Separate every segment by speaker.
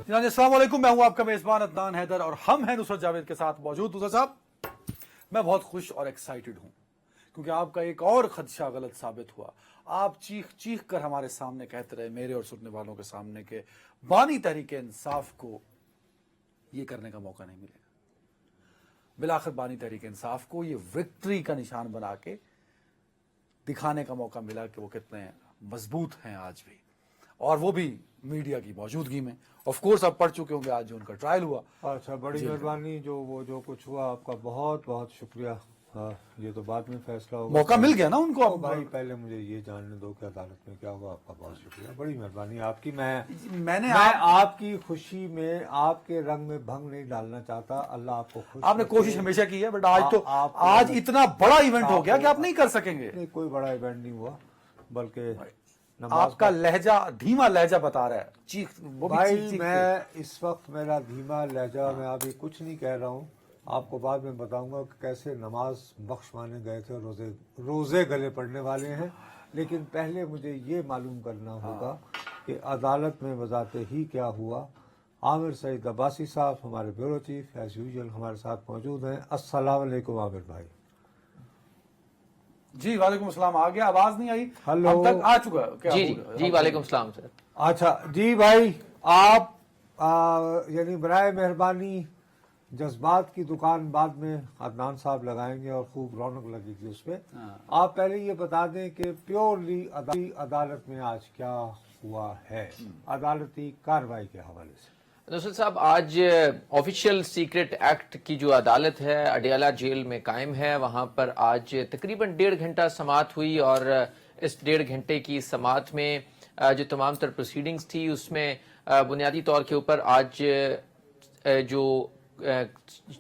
Speaker 1: अस्सलाम वालेकुम, मैं हूं आपका मेजबान अदनान हैदर और हम हैं नुसरत जावेद के साथ मौजूद। नुसरत साहब, मैं बहुत खुश और एक्साइटेड हूं क्योंकि आपका एक और खदशा गलत साबित हुआ। आप चीख चीख कर हमारे सामने कहते रहे, मेरे और सुनने वालों के सामने, के बानी तहरीक इंसाफ को ये करने का मौका नहीं मिलेगा। बिलाखिर बानी तहरीक इंसाफ को ये विक्ट्री का निशान बना के दिखाने का मौका मिला कि वो कितने मजबूत हैं आज भी, और वो भी मीडिया की मौजूदगी में। ऑफ कोर्स आप पढ़ चुके होंगे आज जो उनका ट्रायल हुआ।
Speaker 2: अच्छा, बड़ी मेहरबानी। जो कुछ हुआ, आपका बहुत बहुत शुक्रिया। हाँ, ये तो बाद में फैसला होगा।
Speaker 1: मौका मिल गया ना उनको।
Speaker 2: अब भाई पहले मुझे ये जानने दो कि अदालत में क्या हुआ। आपका बहुत शुक्रिया, बड़ी मेहरबानी आपकी। मैं आपकी खुशी में आपके रंग में भंग नहीं डालना चाहता। अल्लाह आपको खुश। आपने
Speaker 1: कोशिश हमेशा की है, बट आज इतना बड़ा इवेंट हो गया कि आप नहीं कर सकेंगे।
Speaker 2: नहीं, कोई बड़ा इवेंट नहीं हुआ, बल्कि
Speaker 1: आपका लहजा, धीमा लहजा बता रहा है। चीख
Speaker 2: भाई, मैं इस वक्त मेरा धीमा लहजा, मैं अभी कुछ नहीं कह रहा हूँ। आपको बाद में बताऊंगा कि कैसे नमाज बख्श माने गए थे, रोजे गले पड़ने वाले हैं। लेकिन पहले मुझे ये मालूम करना होगा कि अदालत में वजाते ही क्या हुआ। आमिर सईद अब्बासी साहब, हमारे ब्यूरो चीफ, एज यूजुअल हमारे साथ मौजूद हैं। अस्सलाम वालेकुम आमिर भाई।
Speaker 1: जी वालेकुम अस्सलाम। आ गया, आवाज नहीं आई?
Speaker 2: हेलो,
Speaker 1: अब तक आ चुका क्या?
Speaker 3: जी वालेकुम सलाम सर।
Speaker 2: अच्छा जी भाई, आप यानी बराए मेहरबानी जज्बात की दुकान बाद में अदनान साहब लगाएंगे और खूब रौनक लगेगी उसमें। आप पहले ये बता दें कि प्योरली अदालत में आज क्या हुआ है, अदालती कार्रवाई के हवाले से।
Speaker 3: नुसरत साहब, आज ऑफिशियल सीक्रेट एक्ट की जो अदालत है अडियाला जेल में कायम है, वहां पर आज तकरीबन 1.5 घंटा समाअत हुई। और इस 1.5 घंटे की समाअत में जो तमाम तर प्रोसीडिंग्स थी उसमें बुनियादी तौर के ऊपर आज जो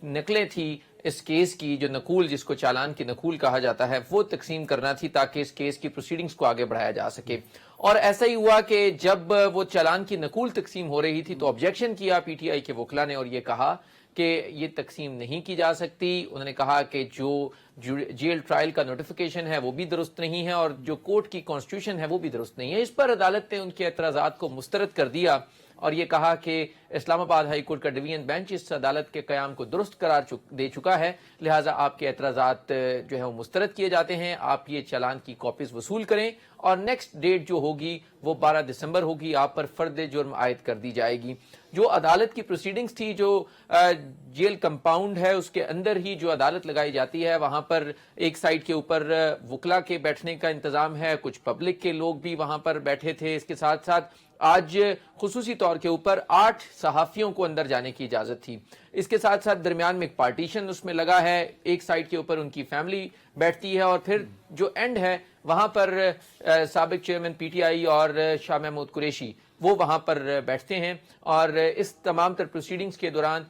Speaker 3: नकलें थी इस केस की, जो नकूल, जिसको चालान की नकूल कहा जाता है, वो तकसीम करना थी ताकि इस केस की प्रोसीडिंग्स को आगे बढ़ाया जा सके। और ऐसा ही हुआ कि जब वो चालान की नकूल तकसीम हो रही थी तो ऑब्जेक्शन किया पीटीआई के वकला ने और ये कहा कि ये तकसीम नहीं की जा सकती। उन्होंने कहा कि जो जेल ट्रायल का नोटिफिकेशन है वो भी दुरुस्त नहीं है और जो कोर्ट की कॉन्स्टिट्यूशन है वो भी दुरुस्त नहीं है। इस पर अदालत ने उनके एतराज़ात को मुस्तरद कर दिया और ये कहा कि इस्लामाबाद हाई कोर्ट का डिवीजन बेंच इस अदालत के कयाम को दुरुस्त करार दे चुका है, लिहाजा आपके एतराज़ात जो है वो मुस्तरद किए जाते हैं। आप ये चालान की कॉपीज वसूल करें और नेक्स्ट डेट जो होगी वो 12 दिसंबर होगी। आप पर फर्द जुर्म आयद कर दी जाएगी। जो अदालत की प्रोसीडिंग्स थी, जो जेल कंपाउंड है उसके अंदर ही जो अदालत लगाई जाती है, वहां पर एक साइड के ऊपर वकला के बैठने का इंतजाम है, कुछ पब्लिक के लोग भी वहां पर बैठे थे। इसके साथ साथ आज खुसूसी तौर के ऊपर 8 सहाफियों को अंदर जाने की इजाजत थी। इसके साथ साथ दरमियान में एक पार्टीशन उसमें लगा है, एक साइड के ऊपर उनकी फैमिली बैठती है और फिर जो एंड है वहां पर साबिक चेयरमैन पीटीआई और शाह महमूद कुरैशी वो वहां पर बैठते हैं। और इस तमाम तर प्रोसीडिंग्स के दौरान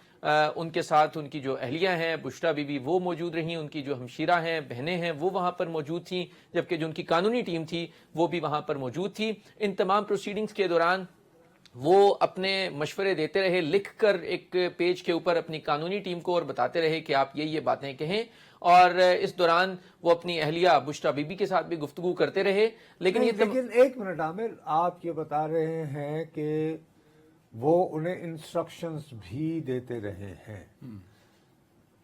Speaker 3: उनके साथ उनकी जो अहलियां हैं, बुशरा बीबी, वो मौजूद रहीं, उनकी जो हमशीरा हैं, बहनें हैं, वो वहां पर मौजूद थी, जबकि जो उनकी कानूनी टीम थी वो भी वहां पर मौजूद थी। इन तमाम प्रोसीडिंग्स के दौरान वो अपने मशवरे देते रहे, लिख कर एक पेज के ऊपर अपनी कानूनी टीम को, और बताते रहे कि आप ये बातें कहें। और इस दौरान वो अपनी अहलिया बुशरा बीबी के साथ भी गुफ्तगू करते रहे। लेकिन
Speaker 2: एक मिनट आमिर, आप ये बता रहे हैं कि वो उन्हें इंस्ट्रक्शंस भी देते रहे हैं।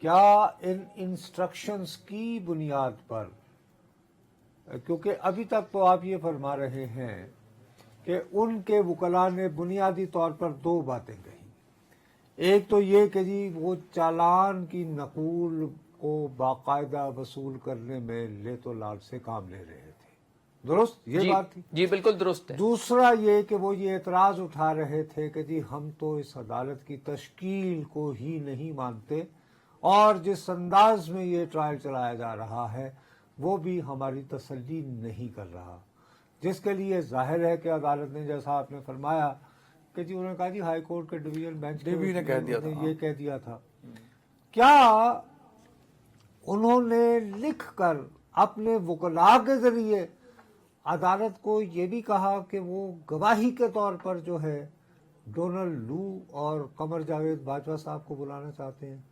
Speaker 2: क्या इन इंस्ट्रक्शंस की बुनियाद पर, क्योंकि अभी तक तो आप ये फरमा रहे हैं कि उनके वकला ने बुनियादी तौर पर 2 बातें कही। एक तो ये कि जी वो चालान की नकूल को बाकायदा वसूल करने में ले तो लाल से काम ले रहे थे, दुरुस्त ये बात थी?
Speaker 3: जी बिल्कुल दुरुस्त है।
Speaker 2: दूसरा ये कि वो ये एतराज उठा रहे थे कि जी हम तो इस अदालत की तश्कील को ही नहीं मानते और जिस अंदाज में ये ट्रायल चलाया जा रहा है वो भी हमारी तसल्ली नहीं कर रहा, जिसके लिए जाहिर है कि अदालत ने, जैसा आपने फरमाया कि जी उन्होंने कहा जी हाई कोर्ट के डिवीजन बेंच ने
Speaker 1: ये
Speaker 2: कह दिया था। क्या उन्होंने लिख कर अपने वकला के जरिए अदालत को ये भी कहा कि वो गवाही के तौर पर जो है डोनाल्ड लू और कमर जावेद बाजवा साहब को बुलाना चाहते हैं?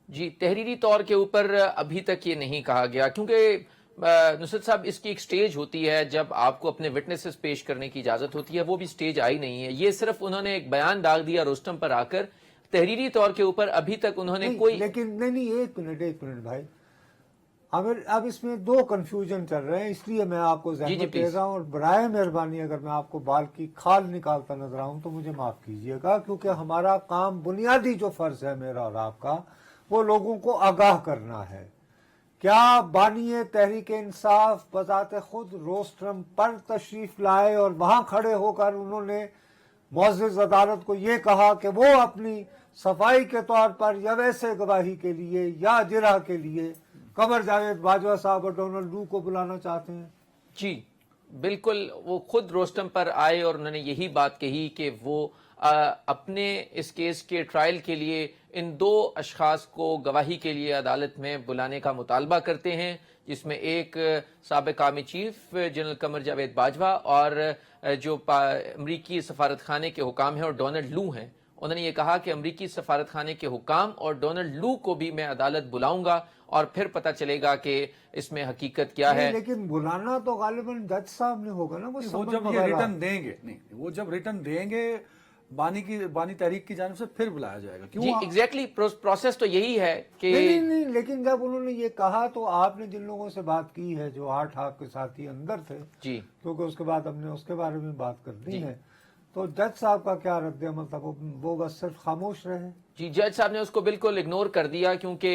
Speaker 3: जी, तहरीरी तौर के ऊपर अभी तक ये नहीं कहा गया, क्योंकि नुसरत साहब, इसकी एक स्टेज होती है जब आपको अपने विटनेसेस पेश करने की इजाजत होती है, वो भी स्टेज आई नहीं है। ये सिर्फ उन्होंने एक बयान डाल दिया रोस्टम पर आकर, तहरीरी तौर के ऊपर अभी तक उन्होंने कोई
Speaker 2: लेकिन नहीं, एक मिनट भाई, अब इसमें दो कंफ्यूजन चल रहे हैं, इसलिए मैं आपको ज़हमत दे रहा हूँ, और बराए मेहरबानी अगर मैं आपको बाल की खाल निकालता नजर आऊं तो मुझे माफ कीजिएगा, क्योंकि हमारा काम, बुनियादी जो फर्ज है मेरा और आपका, वो लोगों को आगाह करना है। क्या बानिए तहरीक इंसाफ बजाते खुद रोस्टम पर तशरीफ लाए और वहां खड़े होकर उन्होंने मुअज़्ज़िज़ अदालत को ये कहा कि वो अपनी सफाई के तौर पर या वैसे गवाही के लिए या जिरह के लिए कमर जावेद बाजवा साहब और डोनाल्ड लू को बुलाना चाहते हैं?
Speaker 3: जी बिल्कुल, वो खुद रोस्टम पर आए और उन्होंने यही बात कही कि वो अपने इस केस के ट्रायल के लिए इन दो अशखास को गवाही के लिए अदालत में बुलाने का मुतालबा करते हैं, जिसमें एक साबिक army chief general Qamar Javed Bajwa और जो अमरीकी सफारत खाने के हुकाम हैं और डोनाल्ड लू हैं। उन्होंने ये कहा कि अमरीकी सफारत खाने के हुकाम और डोनाल्ड लू को भी मैं अदालत बुलाऊंगा और फिर पता चलेगा कि इसमें हकीकत क्या है।
Speaker 2: लेकिन बुलाना तो गालिबन जज साहब ने होगा ना, वो
Speaker 1: जब ये रिटर्न देंगे, नहीं वो जब रिटर्न देंगे बानी तहरीक की जानिब से फिर बुलाया जाएगा। क्यों?
Speaker 3: जी एग्जैक्टली, प्रोसेस तो यही है कि
Speaker 2: नहीं, लेकिन जब उन्होंने ये कहा तो आपने जिन लोगों से बात की है जो 8 आपके साथी अंदर थे,
Speaker 3: जी,
Speaker 2: क्योंकि उसके बाद हमने उसके बारे में बात कर दी है, तो जज साहब का क्या रद्द अमल था? वो बस सिर्फ खामोश रहे?
Speaker 3: जी, जज साहब ने उसको बिल्कुल इग्नोर कर दिया, क्योंकि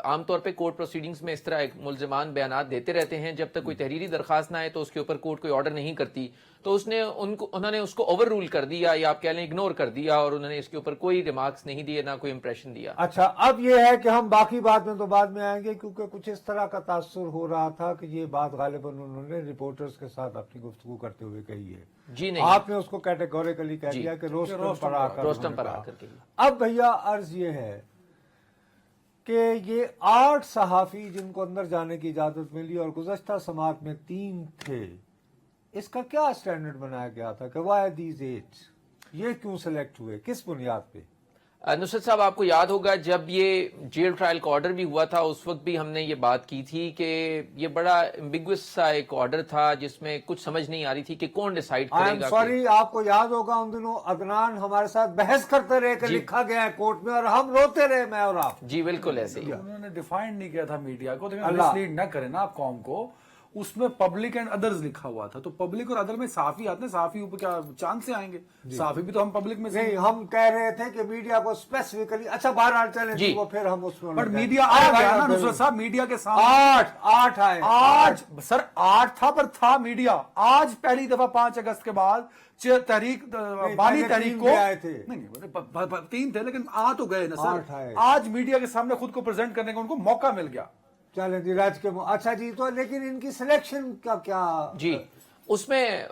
Speaker 3: आमतौर पे कोर्ट प्रोसीडिंग्स में इस तरह एक मुल्ज़िमान बयानात देते रहते हैं, जब तक कोई तहरीरी दरखास्त ना आए तो उसके ऊपर कोर्ट कोई ऑर्डर नहीं करती। तो उन्होंने उसको ओवर रूल कर दिया, या आप कह लें इग्नोर कर दिया, और उन्होंने इसके ऊपर कोई रिमार्क्स नहीं दिए, ना कोई इंप्रेशन दिया।
Speaker 2: अच्छा, अब ये है कि हम बाकी बात में तो बाद में आएंगे, क्योंकि कुछ इस तरह का तासुर हो रहा था कि ये बात गालिबन उन्होंने रिपोर्टर्स के साथ अपनी गुफ्तगू करते हुए कही है।
Speaker 3: जी नहीं,
Speaker 2: आपने उसको कैटेगोरिकली कह दिया कि रोस्टम पर आकर
Speaker 3: के।
Speaker 2: अब भैया अर्ज ये है कि ये 8 सहाफी जिनको अंदर जाने की इजाजत मिली और गुज़श्ता समात में 3 थे, इसका क्या स्टैंडर्ड बनाया गया था कि व्हाई दीज 8? ये क्यों सिलेक्ट हुए, किस बुनियाद पे?
Speaker 3: नुसरत साहब, आपको याद होगा जब ये जेल ट्रायल का ऑर्डर भी हुआ था, उस वक्त भी हमने ये बात की थी कि ये बड़ा एम्बिगुअस सा एक ऑर्डर था, जिसमें कुछ समझ नहीं आ रही थी कि कौन डिसाइड करेगा।
Speaker 2: सॉरी, आपको याद होगा उन दिनों अदनान हमारे साथ बहस करते रहे कि लिखा गया है कोर्ट में, और हम रोते रहे, मैं और आप।
Speaker 3: जी बिल्कुल ऐसे ही।
Speaker 1: उन्होंने डिफाइन नहीं किया था मीडिया को, मिसलीड ना करें ना आप कौम को। उसमें पब्लिक एंड अदर्स लिखा हुआ था, तो पब्लिक और अदर में साफी आते हैं, साफी ऊपर क्या चांद से आएंगे? साफी भी तो हम पब्लिक में से
Speaker 2: नहीं, हम कह रहे थे कि मीडिया को स्पेसिफिकली, अच्छा बहरहाल चले वो फिर हम उसमें,
Speaker 1: पर मीडिया आ गया ना नुसरत साहब, मीडिया के सामने
Speaker 2: 8 आए।
Speaker 1: आज सर 8 था, पर था मीडिया। आज पहली दफा 5 अगस्त के बाद तहरीक बानी तहरीक को नहीं 3 थे, लेकिन आ तो गए ना सर। आज मीडिया के सामने खुद को प्रेजेंट करने का उनको मौका मिल गया।
Speaker 2: चले जी, राज के अच्छा जी, तो लेकिन इनकी सिलेक्शन का क्या?
Speaker 3: जी, उसमें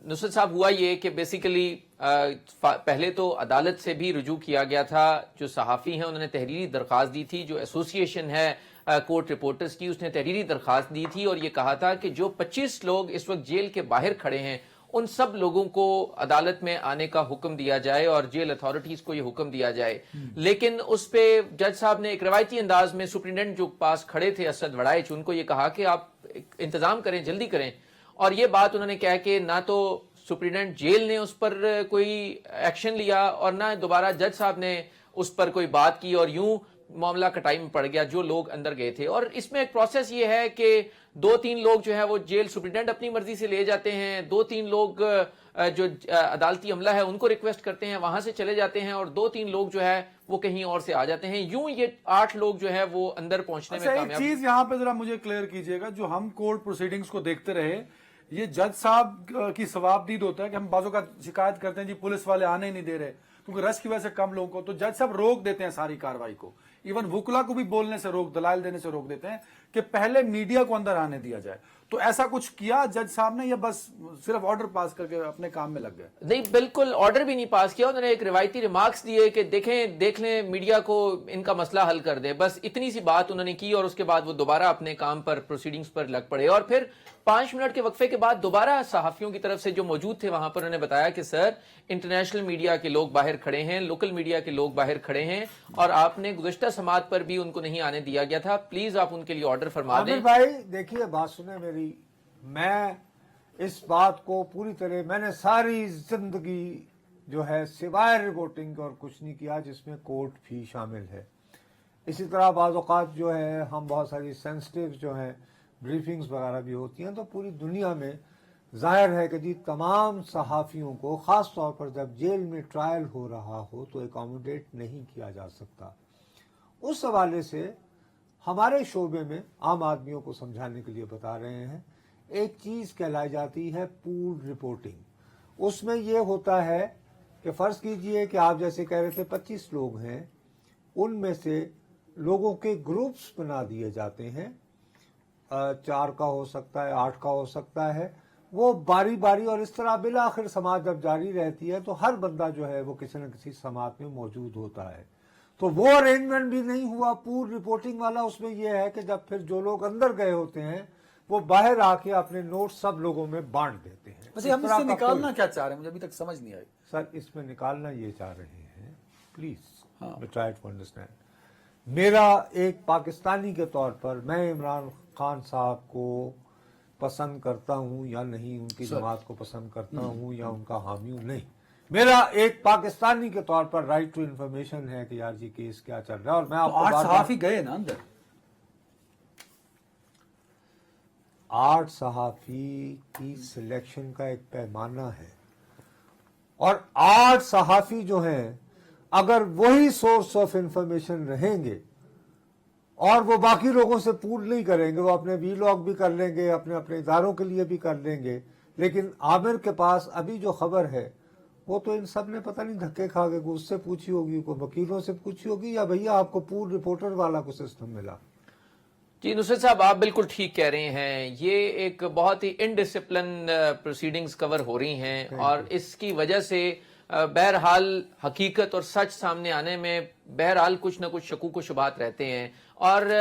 Speaker 3: नुसरत साहब हुआ ये कि बेसिकली पहले तो अदालत से भी रुजू किया गया था। जो सहाफ़ी हैं उन्होंने तहरीरी दरख्वास्त दी थी, जो एसोसिएशन है कोर्ट रिपोर्टर्स की, उसने तहरीरी दरख्वास्त दी थी और ये कहा था कि जो 25 लोग इस वक्त जेल के बाहर खड़े हैं, उन सब लोगों को अदालत में आने का हुक्म दिया जाए और जेल अथॉरिटीज को ये हुक्म दिया जाए। लेकिन उस पे जज साहब ने एक रवायती अंदाज में सुप्रिटेंडेंट जो पास खड़े थे असद वड़ाइच, उनको ये कहा कि आप इंतजाम करें, जल्दी करें। और ये बात उन्होंने कहा कि ना तो सुप्रिटेंडेंट जेल ने उस पर कोई एक्शन लिया और ना दोबारा जज साहब ने उस पर कोई बात की, और यूं मामला कटाई में पड़ गया जो लोग अंदर गए थे। और इसमें एक प्रोसेस ये है कि 2-3 लोग जो है वो जेल सुप्रिटेंडेंट अपनी मर्जी से ले जाते हैं, 2-3 लोग जो अदालती अमला है उनको रिक्वेस्ट करते हैं, वहां से चले जाते हैं, और 2-3 लोग जो है वो कहीं और से आ जाते हैं। यूं ये 8 लोग जो है वो अंदर पहुंचने में कामयाब।
Speaker 1: एक चीज यहाँ पे जरा मुझे क्लियर कीजिएगा, जो हम कोर्ट प्रोसीडिंग्स को देखते रहे, ये जज साहब की सवाबदीद होता है कि हम बाजों का शिकायत करते हैं जी पुलिस वाले आने ही नहीं दे रहे क्योंकि रश की वजह से कम लोगों को, तो जज साहब रोक देते हैं सारी कार्रवाई को। इवन वुकला को भी बोलने से दलाल देने से रोक देते हैं कि पहले मीडिया को अंदर आने दिया जाए। तो ऐसा कुछ किया जज साहब ने या बस सिर्फ ऑर्डर पास करके अपने काम में लग गए?
Speaker 3: नहीं, बिल्कुल ऑर्डर भी नहीं पास किया। उन्होंने एक रिवायती रिमार्क्स दिए कि देख लें मीडिया को इनका मसला हल कर दे, बस इतनी सी बात उन्होंने की, और उसके बाद वो दोबारा अपने काम पर प्रोसीडिंग्स पर लग पड़े। और फिर 5 मिनट के वक्फे के बाद दोबारा सहाफियों की तरफ से जो मौजूद थे वहां पर उन्होंने बताया कि सर इंटरनेशनल मीडिया के लोग बाहर खड़े हैं, लोकल मीडिया के लोग बाहर खड़े हैं, और आपने गुज़श्ता समात पर भी उनको नहीं आने दिया गया था। प्लीज आप उनके लिए ऑर्डर फरमा
Speaker 2: आमिर
Speaker 3: दें।
Speaker 2: भाई देखिए, बात सुने मेरी, मैं इस बात को पूरी तरह, मैंने सारी जिंदगी जो है सिवाय रिपोर्टिंग और कुछ नहीं किया जिसमें कोर्ट भी शामिल है। इसी तरह बाज़ औक़ात जो है हम बहुत सारी सेंसिटिव जो है ब्रीफिंग्स वगैरह भी होती हैं, तो पूरी दुनिया में जाहिर है कि जी तमाम सहाफ़ियों को ख़ास तौर पर जब जेल में ट्रायल हो रहा हो तो एकोमोडेट नहीं किया जा सकता। उस हवाले से हमारे शोबे में आम आदमियों को समझाने के लिए बता रहे हैं, एक चीज़ कहलाई जाती है पूल रिपोर्टिंग। उसमें ये होता है कि फ़र्ज़ कीजिए कि आप जैसे कह रहे थे 25 लोग हैं, उनमें से लोगों के ग्रुप्स बना दिए जाते हैं, 4 का हो सकता है, 8 का हो सकता है, वो बारी बारी, और इस तरह बिल आखिर समात जब जारी रहती है तो हर बंदा जो है वो किसी न किसी समात में मौजूद होता है। तो वो अरेंजमेंट भी नहीं हुआ पूल रिपोर्टिंग वाला। उसमें यह है कि जब फिर जो लोग अंदर गए होते हैं वो बाहर आके अपने नोट सब लोगों में बांट देते हैं।
Speaker 1: वैसे हम इससे निकालना क्या चाह रहे हैं, मुझे अभी तक समझ नहीं आई।
Speaker 2: सर, इसमें निकालना ये चाह रहे हैं, प्लीज ट्राई टू अंडरस्टैंड। मेरा एक पाकिस्तानी के तौर पर, मैं इमरान खान साहब को पसंद करता हूं या नहीं, उनकी जमात को पसंद करता हूं या उनका हामी हूं, नहीं, मेरा एक पाकिस्तानी के तौर पर राइट टू इन्फॉर्मेशन है कि यार जी केस क्या चल रहा है। और मैं आपको
Speaker 1: 8 सहाफी गए ना अंदर,
Speaker 2: 8 सहाफी की सिलेक्शन का एक पैमाना है, और 8 सहाफी जो हैं अगर वही सोर्स ऑफ इंफॉर्मेशन रहेंगे और वो बाकी लोगों से पूल नहीं करेंगे, वो अपने वीलॉग भी कर लेंगे, अपने अपने इदारों के लिए भी कर लेंगे, लेकिन आमिर के पास अभी जो खबर है वो तो इन सब ने पता नहीं धक्के खा के उससे पूछी होगी, कोई वकीलों से पूछी होगी, या भैया आपको पूल रिपोर्टर वाला को सिस्टम मिला।
Speaker 3: जी नुसरत साहब, आप बिल्कुल ठीक कह रहे हैं। ये एक बहुत ही इनडिसिप्लिन प्रोसीडिंग्स कवर हो रही हैं और इसकी वजह से बहरहाल हकीकत और सच सामने आने में बहरहाल कुछ न कुछ शकूक व शुबात रहते हैं। और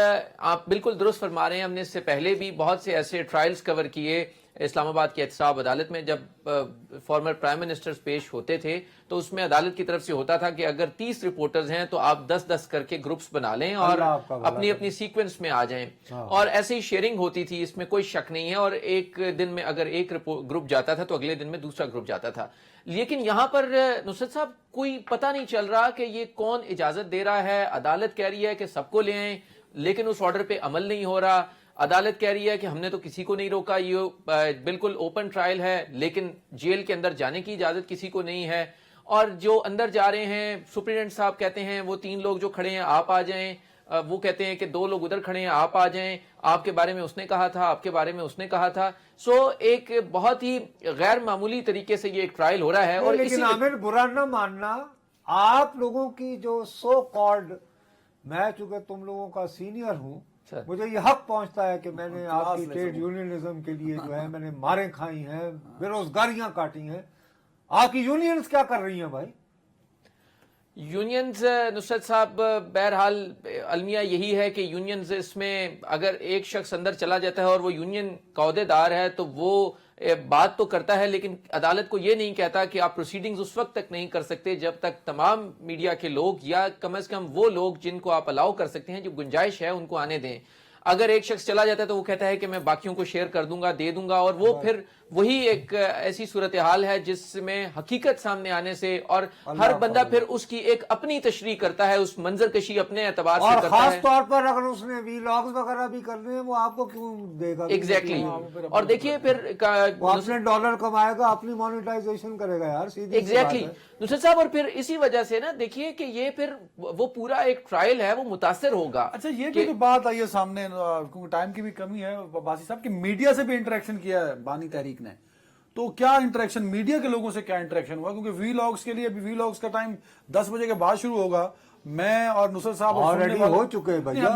Speaker 3: आप बिल्कुल दुरुस्त फरमा रहे हैं, हमने इससे पहले भी बहुत से ऐसे ट्रायल्स कवर किए इस्लामाबाद की एहतसाब अदालत में। जब फॉर्मर प्राइम मिनिस्टर्स पेश होते थे तो उसमें अदालत की तरफ से होता था कि अगर 30 रिपोर्टर्स हैं तो आप 10-10 करके ग्रुप्स बना लें और अपनी अपनी सीक्वेंस में आ जाएं। और ऐसे ही शेयरिंग होती थी, इसमें कोई शक नहीं है। और एक दिन में अगर एक ग्रुप जाता था तो अगले दिन में दूसरा ग्रुप जाता था। लेकिन यहां पर नुसरत साहब कोई पता नहीं चल रहा कि ये कौन इजाजत दे रहा है। अदालत कह रही है कि सबको ले आए, लेकिन उस ऑर्डर पे अमल नहीं हो रहा। अदालत कह रही है कि हमने तो किसी को नहीं रोका, ये बिल्कुल ओपन ट्रायल है, लेकिन जेल के अंदर जाने की इजाजत किसी को नहीं है। और जो अंदर जा रहे हैं, सुप्रीडेंट साहब कहते हैं वो 3 लोग जो खड़े हैं आप आ जाएं, वो कहते हैं कि 2 लोग उधर खड़े हैं आप आ जाएं, आपके बारे में उसने कहा था, आपके बारे में उसने कहा था। सो एक बहुत ही गैर मामूली तरीके से ये एक ट्रायल हो रहा है। और
Speaker 2: लेकिन आमिर, बुरा न मानना, आप लोगों की जो सो कॉल्ड, मैं चूंकि तुम लोगों का सीनियर हूं, मुझे ये हक पहुंचता है कि मैंने आपकी ट्रेड यूनियनिज्म के लिए जो है मैंने मारें खाई हैं, बेरोजगारियां काटी हैं। आपकी यूनियंस क्या कर रही हैं भाई?
Speaker 3: यूनियंस नुसरत साहब, बहरहाल अलमिया यही है कि यूनियंस इसमें अगर एक शख्स अंदर चला जाता है और वो यूनियन का अहदेदार है तो वो बात तो करता है, लेकिन अदालत को ये नहीं कहता कि आप प्रोसीडिंग्स उस वक्त तक नहीं कर सकते जब तक तमाम मीडिया के लोग या कम से कम वो लोग जिनको आप अलाउ कर सकते हैं, जो गुंजाइश है, उनको आने दें। अगर एक शख्स चला जाता है तो वो कहता है कि मैं बाकियों को शेयर कर दूंगा, दे दूंगा, और वो फिर वही एक ऐसी सूरत हाल है जिसमें हकीकत सामने आने से और हर बंदा फिर उसकी एक अपनी तशरीह करता है, उस मंजर कशी अपने एतबार से करता है।
Speaker 2: खास तौर पर अगर उसने वीलॉग्स वगैरह भी करने हैं, वो आपको क्यों देगा?
Speaker 3: एग्जैक्टली। और देखिए फिर
Speaker 2: वो अपने डॉलर कमाएगा, अपनी मोनेटाइजेशन करेगा यार, सीधी
Speaker 3: एग्जैक्टली नुसरत साहब। और फिर इसी वजह से ना देखिए कि ये फिर वो पूरा एक ट्रायल है, वो मुतासिर होगा।
Speaker 1: अच्छा, ये भी तो बात आई है सामने, क्योंकि टाइम की भी कमी है, बासी साहब की मीडिया से भी इंटरेक्शन किया है बानी तहरीक ने, तो क्या इंटरेक्शन, मीडिया के लोगों से क्या इंटरेक्शन हुआ? क्योंकि वीलॉग्स के लिए अभी वीलॉग्स का टाइम 10 बजे के बाद शुरू होगा। मैं और नुसरत साहब
Speaker 2: ऑलरेडी हो चुके हैं भैया,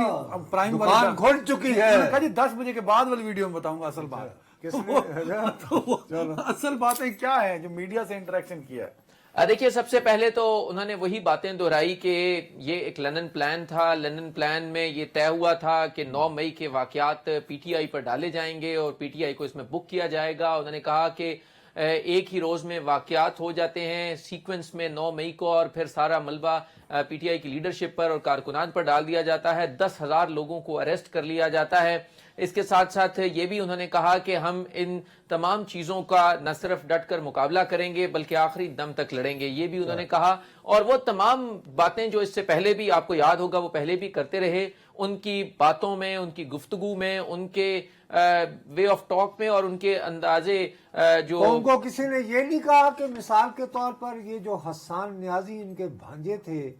Speaker 1: प्राइम
Speaker 2: दुकान खुल चुकी है।
Speaker 1: जी 10 बजे के बाद वाली वीडियो में बताऊंगा असल बात। तो असल बातें क्या है जो मीडिया से इंटरेक्शन किया है?
Speaker 3: देखिए, सबसे पहले तो उन्होंने वही बातें दोहराई कि ये एक लंदन प्लान था। लंदन प्लान में ये तय हुआ था कि 9 मई के वाकयात पीटीआई पर डाले जाएंगे और पीटीआई को इसमें बुक किया जाएगा। उन्होंने कहा कि ایک ہی روز میں واقعات ہو جاتے ہیں سیکوینس میں 9 مئی کو، اور پھر سارا ملبہ پی ٹی آئی کی لیڈرشپ پر اور کارکنان پر ڈال دیا جاتا ہے، 10,000 لوگوں کو اریسٹ کر لیا جاتا ہے۔ اس کے ساتھ ساتھ یہ بھی انہوں نے کہا کہ ہم ان تمام چیزوں کا نہ صرف ڈٹ کر مقابلہ کریں گے بلکہ آخری دم تک لڑیں گے، یہ بھی انہوں نے کہا۔ اور وہ تمام باتیں جو اس سے پہلے بھی آپ کو یاد ہوگا وہ پہلے بھی کرتے رہے، ان کی باتوں میں، ان کی گفتگو میں، ان کے وے آف ٹاک میں اور ان کے اندازے جو
Speaker 2: ان کو کسی نے یہ نہیں کہا کہ مثال کے طور پر یہ جو حسان نیازی ان کے بھانجے تھے،